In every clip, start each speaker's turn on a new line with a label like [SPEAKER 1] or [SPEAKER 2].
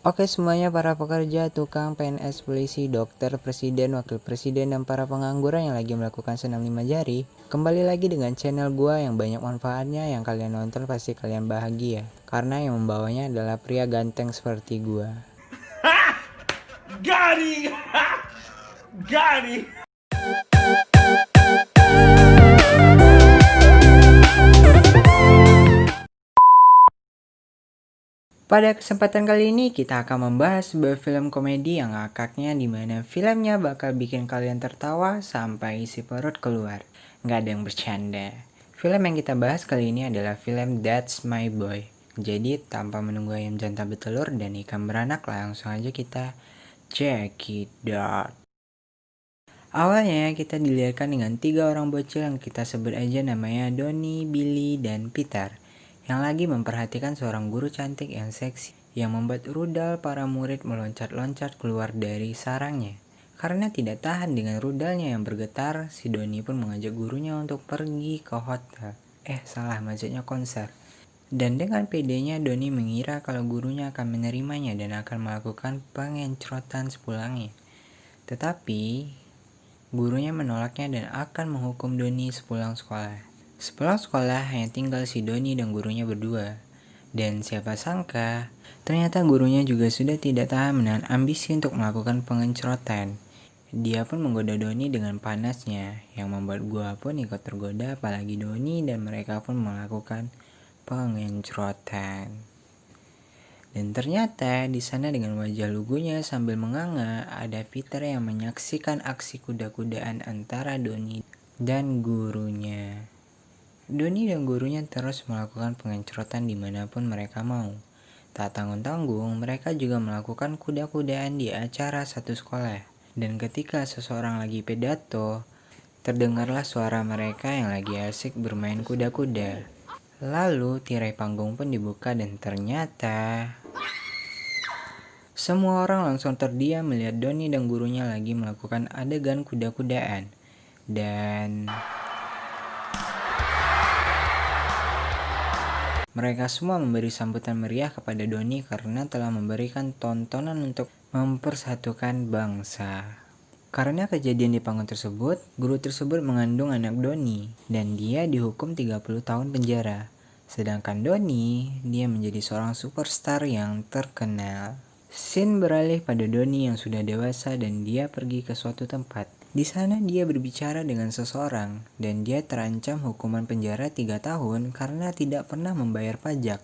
[SPEAKER 1] Oke semuanya, para pekerja, tukang, PNS, polisi, dokter, presiden, wakil presiden, dan para pengangguran yang lagi melakukan senam 5 jari. Kembali lagi dengan channel gua yang banyak manfaatnya, yang kalian nonton pasti kalian bahagia. Karena yang membawanya adalah pria ganteng seperti gua.
[SPEAKER 2] Got it! Got it!
[SPEAKER 1] Pada kesempatan kali ini kita akan membahas sebuah film komedi yang ngakaknya dimana filmnya bakal bikin kalian tertawa sampai isi perut keluar. Nggak ada yang bercanda. Film yang kita bahas kali ini adalah film That's My Boy. Jadi tanpa menunggu ayam jantan bertelur dan ikan beranak, langsung aja kita check it out. Awalnya kita dilihatkan dengan 3 orang bocil yang kita sebut aja namanya Donnie, Billy, dan Peter, yang lagi memperhatikan seorang guru cantik yang seksi yang membuat rudal para murid meloncat-loncat keluar dari sarangnya. Karena tidak tahan dengan rudalnya yang bergetar, si Donnie pun mengajak gurunya untuk pergi ke hotel. Maksudnya konser. Dan dengan pedenya Donnie mengira kalau gurunya akan menerimanya dan akan melakukan pengencrotan sepulangnya. Tetapi gurunya menolaknya dan akan menghukum Donnie sepulang sekolah. Sepulang sekolah hanya tinggal si Donnie dan gurunya berdua. Dan siapa sangka, ternyata gurunya juga sudah tidak tahan menahan ambisi untuk melakukan pengencrotan. Dia pun menggoda Donnie dengan panasnya, yang membuat gua pun ikut tergoda, apalagi Donnie dan mereka pun melakukan pengencrotan. Dan ternyata di sana dengan wajah lugunya sambil menganga ada Peter yang menyaksikan aksi kuda-kudaan antara Donnie dan gurunya. Donnie dan gurunya terus melakukan pengencrotan dimanapun mereka mau. Tak tanggung-tanggung, mereka juga melakukan kuda-kudaan di acara satu sekolah. Dan ketika seseorang lagi pidato, terdengarlah suara mereka yang lagi asik bermain kuda-kuda. Lalu tirai panggung pun dibuka dan ternyata semua orang langsung terdiam melihat Donnie dan gurunya lagi melakukan adegan kuda-kudaan. Dan mereka semua memberi sambutan meriah kepada Donnie karena telah memberikan tontonan untuk mempersatukan bangsa. Karena kejadian di panggung tersebut, guru tersebut mengandung anak Donnie dan dia dihukum 30 tahun penjara. Sedangkan Donnie, dia menjadi seorang superstar yang terkenal. Scene beralih pada Donnie yang sudah dewasa dan dia pergi ke suatu tempat. Di sana dia berbicara dengan seseorang dan dia terancam hukuman penjara 3 tahun karena tidak pernah membayar pajak.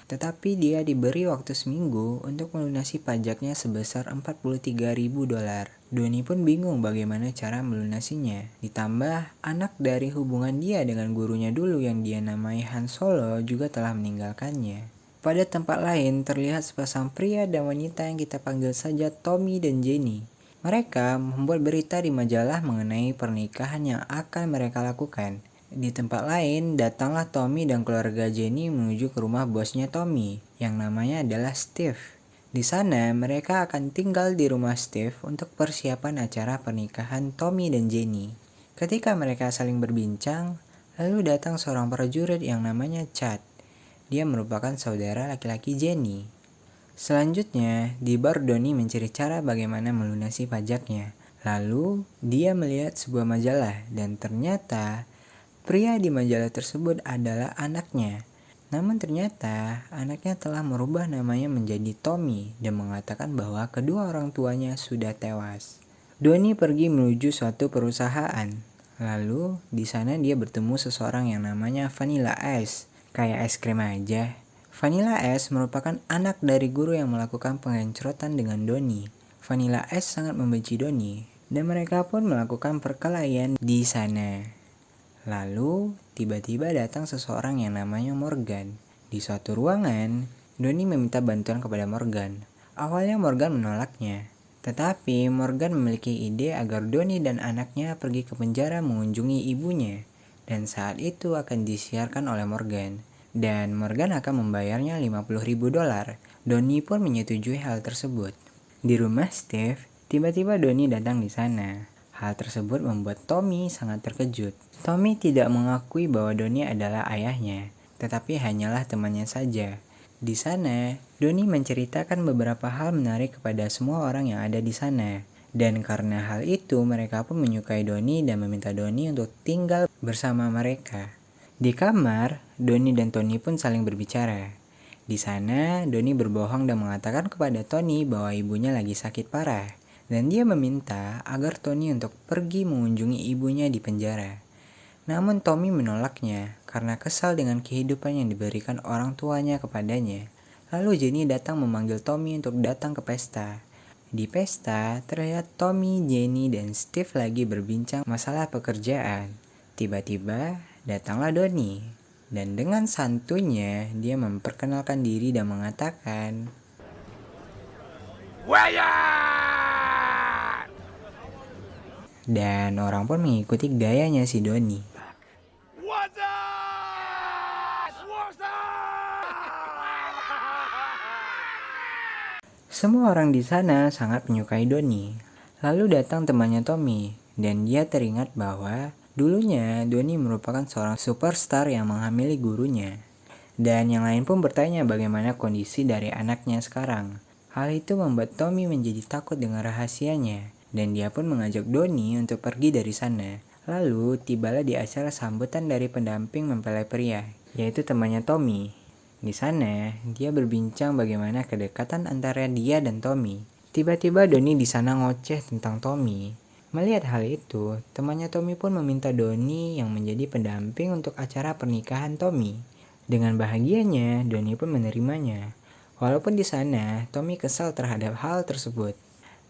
[SPEAKER 1] Tetapi dia diberi waktu seminggu untuk melunasi pajaknya sebesar $43.000. Donnie pun bingung bagaimana cara melunasinya. Ditambah anak dari hubungan dia dengan gurunya dulu yang dia namai Han Solo juga telah meninggalkannya. Pada tempat lain terlihat sepasang pria dan wanita yang kita panggil saja Tommy dan Jenny. Mereka membuat berita di majalah mengenai pernikahan yang akan mereka lakukan. Di tempat lain, datanglah Tommy dan keluarga Jenny menuju ke rumah bosnya Tommy, yang namanya adalah Steve. Di sana, mereka akan tinggal di rumah Steve untuk persiapan acara pernikahan Tommy dan Jenny. Ketika mereka saling berbincang, lalu datang seorang prajurit yang namanya Chad. Dia merupakan saudara laki-laki Jenny. Selanjutnya, di bar Donnie mencari cara bagaimana melunasi pajaknya. Lalu, dia melihat sebuah majalah dan ternyata pria di majalah tersebut adalah anaknya. Namun ternyata anaknya telah merubah namanya menjadi Tommy dan mengatakan bahwa kedua orang tuanya sudah tewas. Donnie pergi menuju suatu perusahaan. Lalu di sana dia bertemu seseorang yang namanya Vanilla Ice. Kayak es krim aja. Vanilla Ice merupakan anak dari guru yang melakukan pengencrotan dengan Donnie. Vanilla Ice sangat membenci Donnie dan mereka pun melakukan perkelahian di sana. Lalu, tiba-tiba datang seseorang yang namanya Morgan. Di suatu ruangan, Donnie meminta bantuan kepada Morgan. Awalnya Morgan menolaknya, tetapi Morgan memiliki ide agar Donnie dan anaknya pergi ke penjara mengunjungi ibunya. Dan saat itu akan disiarkan oleh Morgan. Dan Morgan akan membayarnya $50.000. Donnie pun menyetujui hal tersebut. Di rumah Steve, tiba-tiba Donnie datang di sana. Hal tersebut membuat Tommy sangat terkejut. Tommy tidak mengakui bahwa Donnie adalah ayahnya, tetapi hanyalah temannya saja. Di sana, Doni menceritakan beberapa hal menarik kepada semua orang yang ada di sana. Dan karena hal itu, mereka pun menyukai Doni dan meminta Doni untuk tinggal bersama mereka. Di kamar, Doni dan Tony pun saling berbicara. Di sana, Doni berbohong dan mengatakan kepada Tony bahwa ibunya lagi sakit parah. Dan dia meminta agar Tony untuk pergi mengunjungi ibunya di penjara. Namun Tommy menolaknya karena kesal dengan kehidupan yang diberikan orang tuanya kepadanya. Lalu Jenny datang memanggil Tommy untuk datang ke pesta. Di pesta, terlihat Tommy, Jenny, dan Steve lagi berbincang masalah pekerjaan. Tiba-tiba, datanglah Donnie. Dan dengan santunya, dia memperkenalkan diri dan mengatakan,
[SPEAKER 2] Wyatt!
[SPEAKER 1] dan orang pun mengikuti gayanya si Donnie.
[SPEAKER 2] What's up? What's up?
[SPEAKER 1] Semua orang di sana sangat menyukai Donnie. Lalu datang temannya Tommy, dan dia teringat bahwa dulunya Donnie merupakan seorang superstar yang menghamili gurunya. Dan yang lain pun bertanya bagaimana kondisi dari anaknya sekarang. Hal itu membuat Tommy menjadi takut dengan rahasianya, dan dia pun mengajak Donnie untuk pergi dari sana. Lalu tibalah di acara sambutan dari pendamping mempelai pria, yaitu temannya Tommy. Di sana, dia berbincang bagaimana kedekatan antara dia dan Tommy. Tiba-tiba Donnie di sana ngoceh tentang Tommy. Melihat hal itu, temannya Tommy pun meminta Donnie yang menjadi pendamping untuk acara pernikahan Tommy. Dengan bahagianya, Donnie pun menerimanya. Walaupun di sana, Tommy kesal terhadap hal tersebut.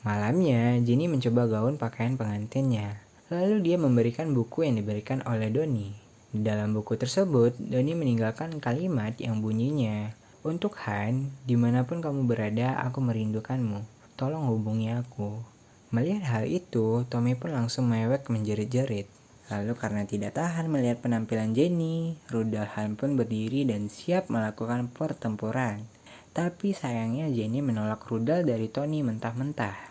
[SPEAKER 1] Malamnya, Jenny mencoba gaun pakaian pengantinnya. Lalu dia memberikan buku yang diberikan oleh Donnie. Di dalam buku tersebut, Donnie meninggalkan kalimat yang bunyinya, "Untuk Han, dimanapun kamu berada, aku merindukanmu. Tolong hubungi aku." Melihat hal itu, Tommy pun langsung mewek menjerit-jerit. Lalu karena tidak tahan melihat penampilan Jenny, Rudal Han pun berdiri dan siap melakukan pertempuran. Tapi sayangnya Jenny menolak rudal dari Tony mentah-mentah.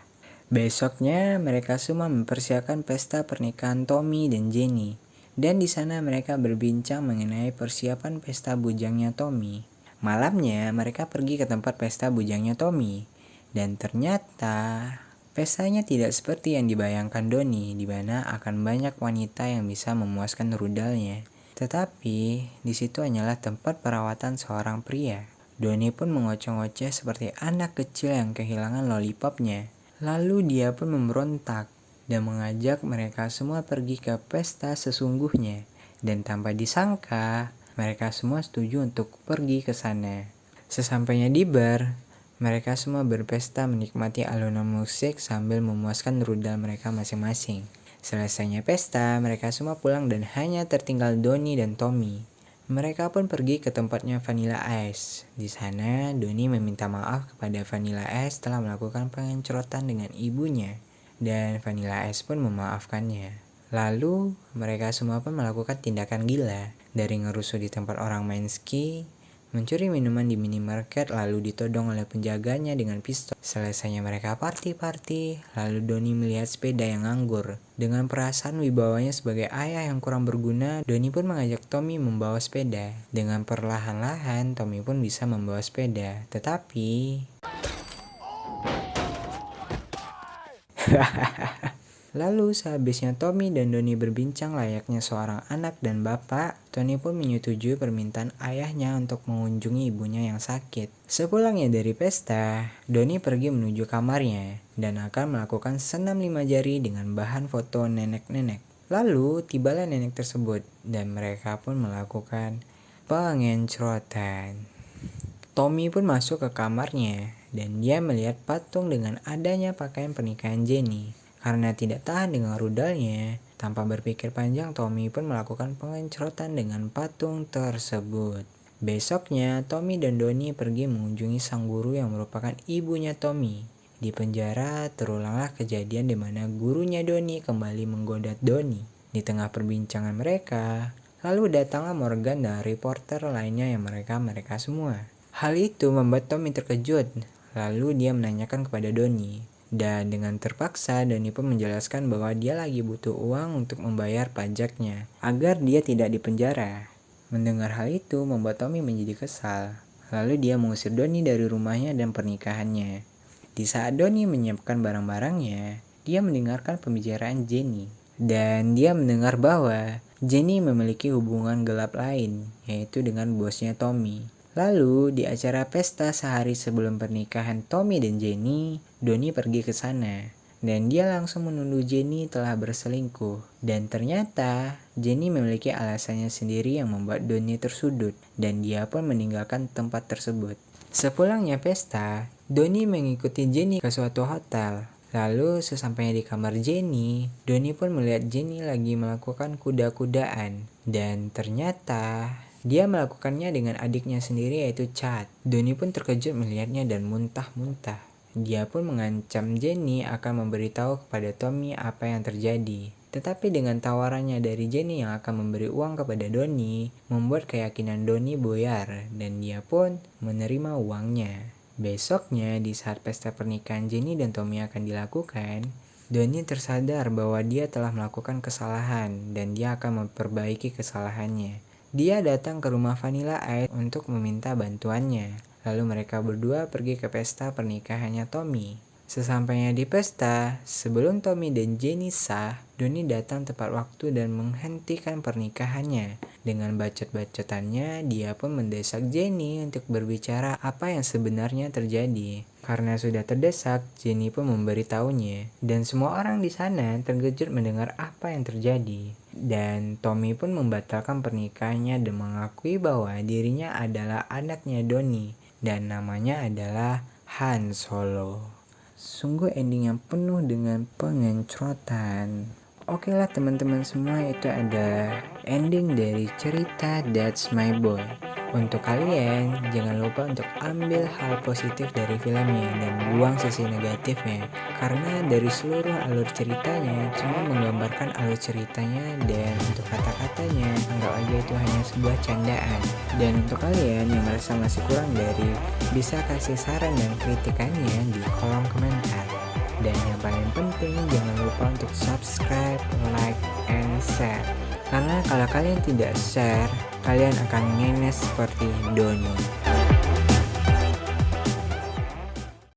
[SPEAKER 1] Besoknya, mereka semua mempersiapkan pesta pernikahan Tommy dan Jenny. Dan di sana mereka berbincang mengenai persiapan pesta bujangnya Tommy. Malamnya, mereka pergi ke tempat pesta bujangnya Tommy. Dan ternyata, pestanya tidak seperti yang dibayangkan Donnie, di mana akan banyak wanita yang bisa memuaskan rudalnya. Tetapi, di situ hanyalah tempat perawatan seorang pria. Donnie pun mengoceh-ngoceh seperti anak kecil yang kehilangan lollipopnya. Lalu dia pun memberontak dan mengajak mereka semua pergi ke pesta sesungguhnya. Dan tanpa disangka, mereka semua setuju untuk pergi ke sana. Sesampainya di bar, mereka semua berpesta menikmati alunan musik sambil memuaskan rudal mereka masing-masing. Selesainya pesta, mereka semua pulang dan hanya tertinggal Donnie dan Tommy. Mereka pun pergi ke tempatnya Vanilla Ice. Di sana, Donnie meminta maaf kepada Vanilla Ice telah melakukan pengencrotan dengan ibunya. Dan Vanilla Ice pun memaafkannya. Lalu, mereka semua pun melakukan tindakan gila. Dari ngerusuh di tempat orang main ski, mencuri minuman di minimarket lalu ditodong oleh penjaganya dengan pistol. Selesainya mereka party-party, lalu Donnie melihat sepeda yang nganggur. Dengan perasaan wibawanya sebagai ayah yang kurang berguna, Donnie pun mengajak Tommy membawa sepeda. Dengan perlahan-lahan, Tommy pun bisa membawa sepeda. Tetapi... Lalu sehabisnya Tommy dan Donnie berbincang layaknya seorang anak dan bapak, Tony pun menyetujui permintaan ayahnya untuk mengunjungi ibunya yang sakit. Sepulangnya dari pesta, Donnie pergi menuju kamarnya dan akan melakukan senam 5 jari dengan bahan foto nenek-nenek. Lalu tibalah nenek tersebut dan mereka pun melakukan pengencrotan. Tommy pun masuk ke kamarnya dan dia melihat patung dengan adanya pakaian pernikahan Jenny. Karena tidak tahan dengan rudalnya, tanpa berpikir panjang Tommy pun melakukan pengencrotan dengan patung tersebut. Besoknya, Tommy dan Donnie pergi mengunjungi sang guru yang merupakan ibunya Tommy. Di penjara, terulanglah kejadian di mana gurunya Donnie kembali menggoda Donnie. Di tengah perbincangan mereka, lalu datanglah Morgan dan reporter lainnya yang mereka semua. Hal itu membuat Tommy terkejut, lalu dia menanyakan kepada Donnie. Dan dengan terpaksa, Donnie pun menjelaskan bahwa dia lagi butuh uang untuk membayar pajaknya, agar dia tidak dipenjara. Mendengar hal itu membuat Tommy menjadi kesal. Lalu dia mengusir Donnie dari rumahnya dan pernikahannya. Di saat Donnie menyiapkan barang-barangnya, dia mendengarkan pembicaraan Jenny. Dan dia mendengar bahwa Jenny memiliki hubungan gelap lain, yaitu dengan bosnya Tommy. Lalu, di acara pesta sehari sebelum pernikahan Tommy dan Jenny, Donnie pergi ke sana. Dan dia langsung menuduh Jenny telah berselingkuh. Dan ternyata, Jenny memiliki alasannya sendiri yang membuat Donnie tersudut. Dan dia pun meninggalkan tempat tersebut. Sepulangnya pesta, Donnie mengikuti Jenny ke suatu hotel. Lalu sesampainya di kamar Jenny, Donnie pun melihat Jenny lagi melakukan kuda-kudaan. Dan ternyata dia melakukannya dengan adiknya sendiri yaitu Chad. Donnie pun terkejut melihatnya dan muntah-muntah. Dia pun mengancam Jenny akan memberitahu kepada Tommy apa yang terjadi. Tetapi dengan tawarannya dari Jenny yang akan memberi uang kepada Donnie, membuat keyakinan Donnie buyar dan dia pun menerima uangnya. Besoknya, di saat pesta pernikahan Jenny dan Tommy akan dilakukan, Donnie tersadar bahwa dia telah melakukan kesalahan dan dia akan memperbaiki kesalahannya. Dia datang ke rumah Vanilla Ice untuk meminta bantuannya. Lalu mereka berdua pergi ke pesta pernikahannya Tommy. Sesampainya di pesta, sebelum Tommy dan Jenny sah, Donnie datang tepat waktu dan menghentikan pernikahannya. Dengan bacot-bacotannya, dia pun mendesak Jenny untuk berbicara apa yang sebenarnya terjadi. Karena sudah terdesak, Jenny pun memberitahunya. Dan semua orang di sana terkejut mendengar apa yang terjadi. Dan Tommy pun membatalkan pernikahannya dan mengakui bahwa dirinya adalah anaknya Donnie. Dan namanya adalah Han Solo. Sungguh ending yang penuh dengan pengencrotan. Oke lah teman-teman semua, itu ada ending dari cerita That's My Boy. Untuk kalian, jangan lupa untuk ambil hal positif dari filmnya dan buang sisi negatifnya. Karena dari seluruh alur ceritanya, cuma menggambarkan alur ceritanya dan untuk kata-katanya, anggap aja itu hanya sebuah candaan. Dan untuk kalian yang merasa masih kurang dari, bisa kasih saran dan kritikannya di kolom komentar. Dan yang paling penting, jangan lupa untuk subscribe, like, and share. Karena kalau kalian tidak share, kalian akan ngenes seperti Donnie.